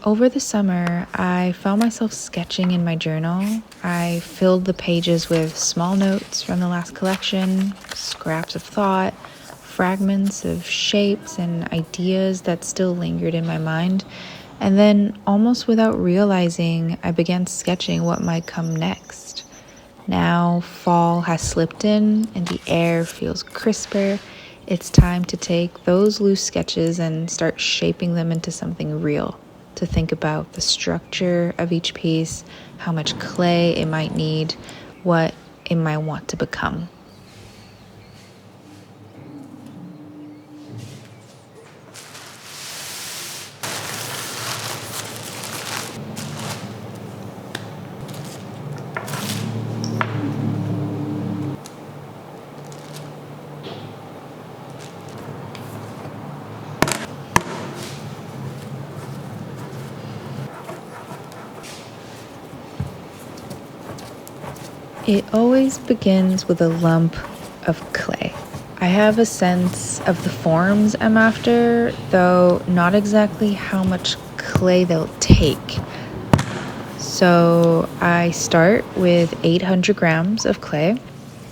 Over the summer, I found myself sketching in my journal. I filled the pages with small notes from the last collection, scraps of thought, fragments of shapes and ideas that still lingered in my mind. And then, almost without realizing, I began sketching what might come next. Now, fall has slipped in and the air feels crisper. It's time to take those loose sketches and start shaping them into something real. To think about the structure of each piece, how much clay it might need, what it might want to become. It always begins with a lump of clay. I have a sense of the forms I'm after, though not exactly how much clay they'll take. So I start with 800 grams of clay,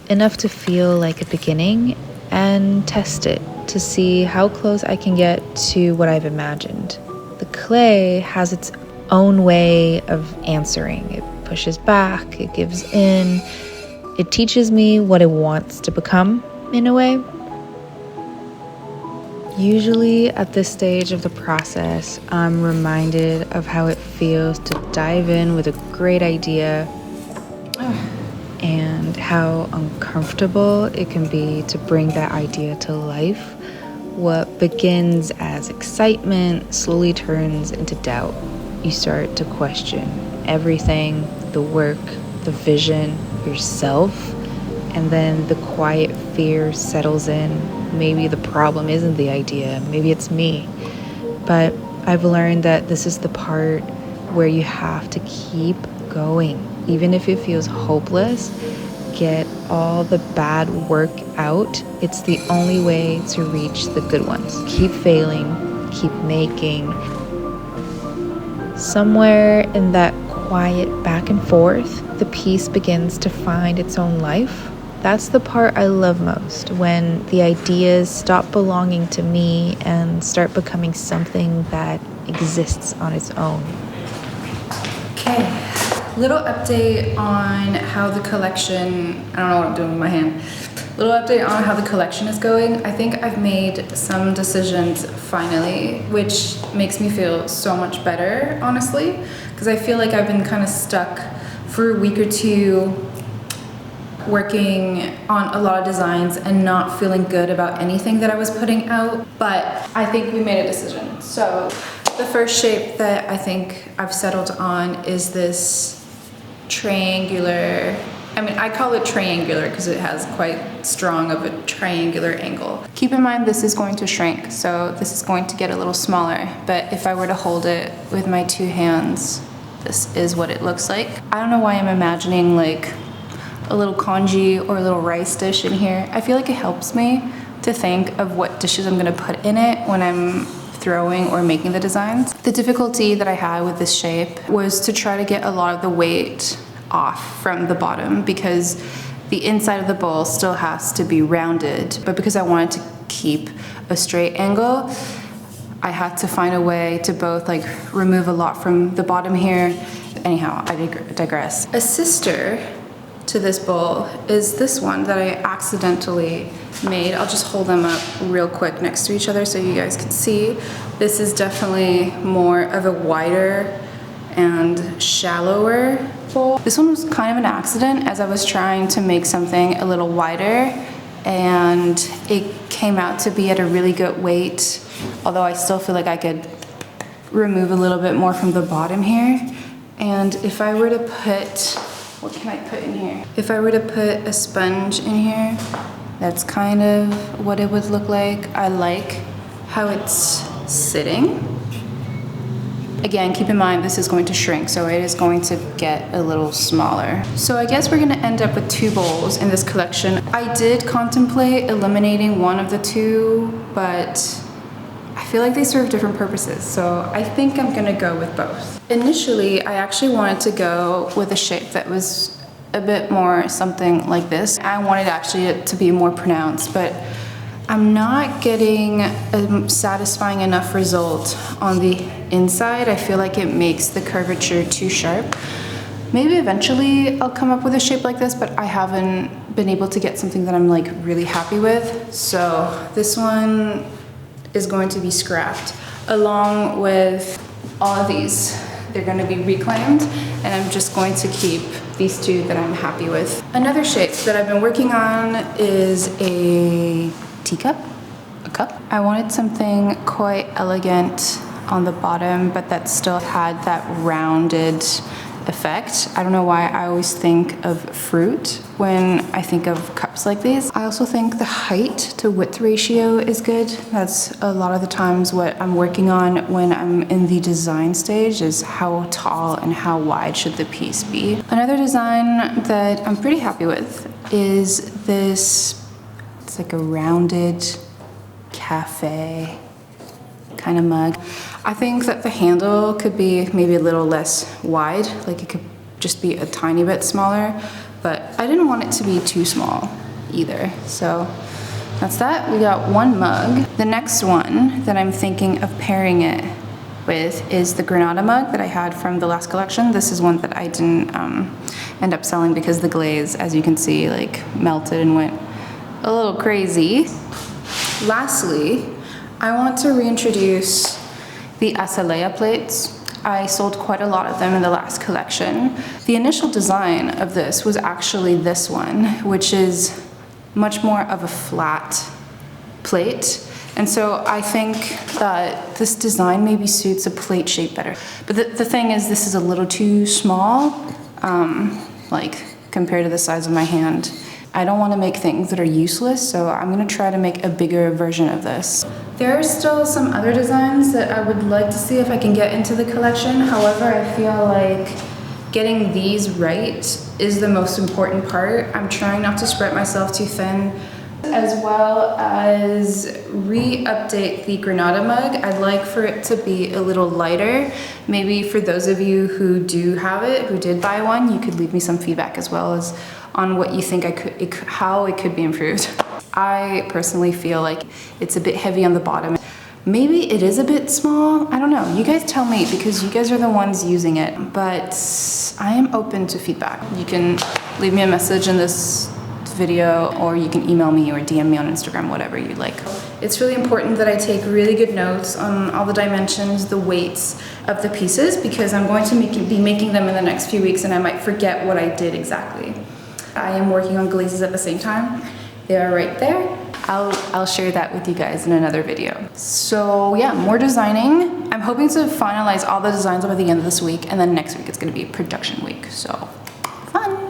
enough to feel like a beginning, and test it to see how close I can get to what I've imagined. The clay has its own way of answering. It pushes back, it gives in, it teaches me what it wants to become, in a way. Usually at this stage of the process, I'm reminded of how it feels to dive in with a great idea and how uncomfortable it can be to bring that idea to life. What begins as excitement slowly turns into doubt. You start to question everything, the work, the vision, yourself, and then the quiet fear settles in. Maybe the problem isn't the idea, maybe it's me. But I've learned that this is the part where you have to keep going. Even if it feels hopeless, get all the bad work out. It's the only way to reach the good ones. Keep failing, keep making. Somewhere in that quiet back and forth, the piece begins to find its own life. That's the part I love most, when the ideas stop belonging to me and start becoming something that exists on its own. Okay, little update on how the collection, I don't know what I'm doing with my hand. Little update on how the collection is going. I think I've made some decisions finally, which makes me feel so much better, honestly, because I feel like I've been kind of stuck for a week or two working on a lot of designs and not feeling good about anything that I was putting out, but I think we made a decision. So the first shape that I think I've settled on is this triangular, I call it triangular because it has quite strong of a triangular angle. Keep in mind this is going to shrink, so this is going to get a little smaller, but if I were to hold it with my two hands, this is what it looks like. I don't know why I'm imagining like a little congee or a little rice dish in here. I feel like it helps me to think of what dishes I'm gonna put in it when I'm throwing or making the designs. The difficulty that I had with this shape was to try to get a lot of the weight off from the bottom, because the inside of the bowl still has to be rounded, but because I wanted to keep a straight angle, I had to find a way to both like remove a lot from the bottom here. Anyhow, I digress. A sister to this bowl is this one that I accidentally made. I'll just hold them up real quick next to each other so you guys can see. This is definitely more of a wider and shallower bowl. This one was kind of an accident as I was trying to make something a little wider, and it came out to be at a really good weight, although I still feel like I could remove a little bit more from the bottom here. And if I were to put, what can I put in here? If I were to put a sponge in here, that's kind of what it would look like. I like how it's sitting. Again, keep in mind this is going to shrink, so it is going to get a little smaller. So I guess we're gonna end up with 2 bowls in this collection. I did contemplate eliminating one of the 2, but I feel like they serve different purposes, so I think I'm gonna go with both. Initially, I actually wanted to go with a shape that was a bit more something like this. I wanted actually it to be more pronounced, but I'm not getting a satisfying enough result on the inside. I feel like it makes the curvature too sharp. Maybe eventually I'll come up with a shape like this, but I haven't been able to get something that I'm like really happy with. So this one is going to be scrapped along with all of these. They're going to be reclaimed, and I'm just going to keep these two that I'm happy with. Another shape that I've been working on is a teacup, a cup. I wanted something quite elegant on the bottom, but that still had that rounded effect. I don't know why I always think of fruit when I think of cups like these. I also think the height to width ratio is good. That's a lot of the times what I'm working on when I'm in the design stage, is how tall and how wide should the piece be. Another design that I'm pretty happy with is this. It's like a rounded cafe kind of mug. I think that the handle could be maybe a little less wide, like it could just be a tiny bit smaller, but I didn't want it to be too small either. So that's that. We got one mug. The next one that I'm thinking of pairing it with is the Granada mug that I had from the last collection. This is one that I didn't end up selling because the glaze, as you can see, like melted and went a little crazy. Lastly, I want to reintroduce the azalea plates. I sold quite a lot of them in the last collection. The initial design of this was actually this one, which is much more of a flat plate. And so I think that this design maybe suits a plate shape better. But the thing is, this is a little too small, like compared to the size of my hand. I don't want to make things that are useless, so I'm going to try to make a bigger version of this. There are still some other designs that I would like to see if I can get into the collection. However, I feel like getting these right is the most important part. I'm trying not to spread myself too thin, as well as re-update the Granada mug. I'd like for it to be a little lighter. Maybe for those of you who do have it, who did buy one, you could leave me some feedback as well as on what you think how it could be improved. I personally feel like it's a bit heavy on the bottom. Maybe it is a bit small. I don't know. You guys tell me, because you guys are the ones using it. But I am open to feedback. You can leave me a message in this video, or you can email me or DM me on Instagram, whatever you'd like. It's really important that I take really good notes on all the dimensions, the weights of the pieces, because I'm going to be making them in the next few weeks and I might forget what I did exactly. I am working on glazes at the same time. They are right there. I'll share that with you guys in another video. So yeah, more designing. I'm hoping to finalize all the designs by the end of this week, and then next week it's gonna be production week, so fun.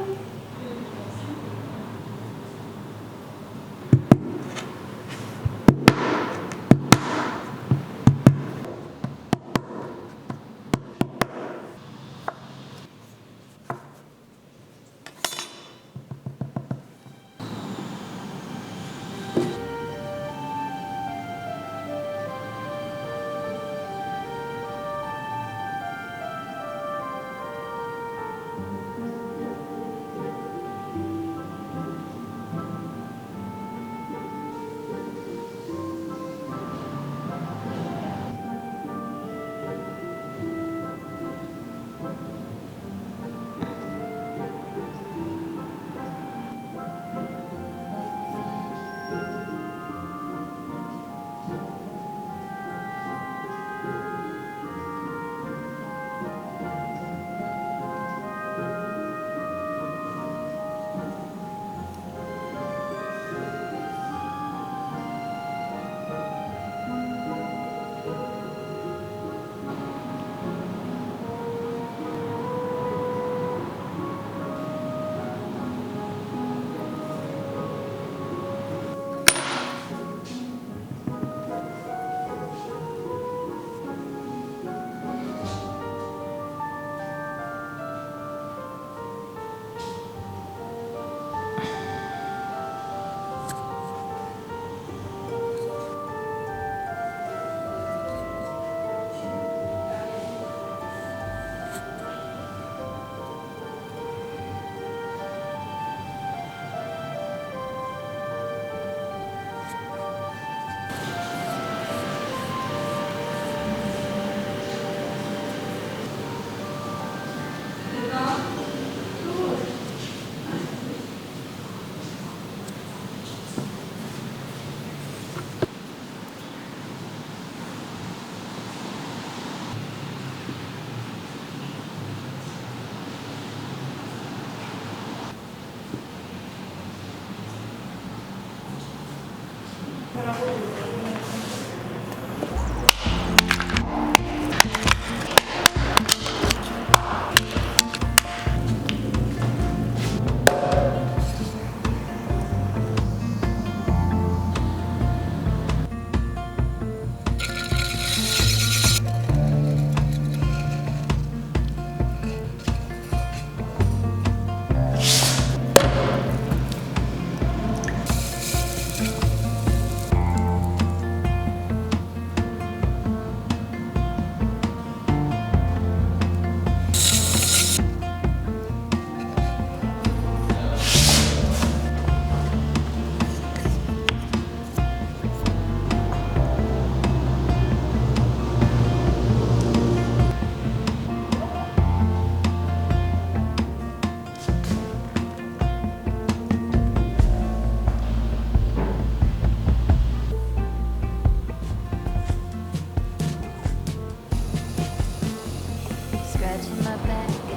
scratching my back.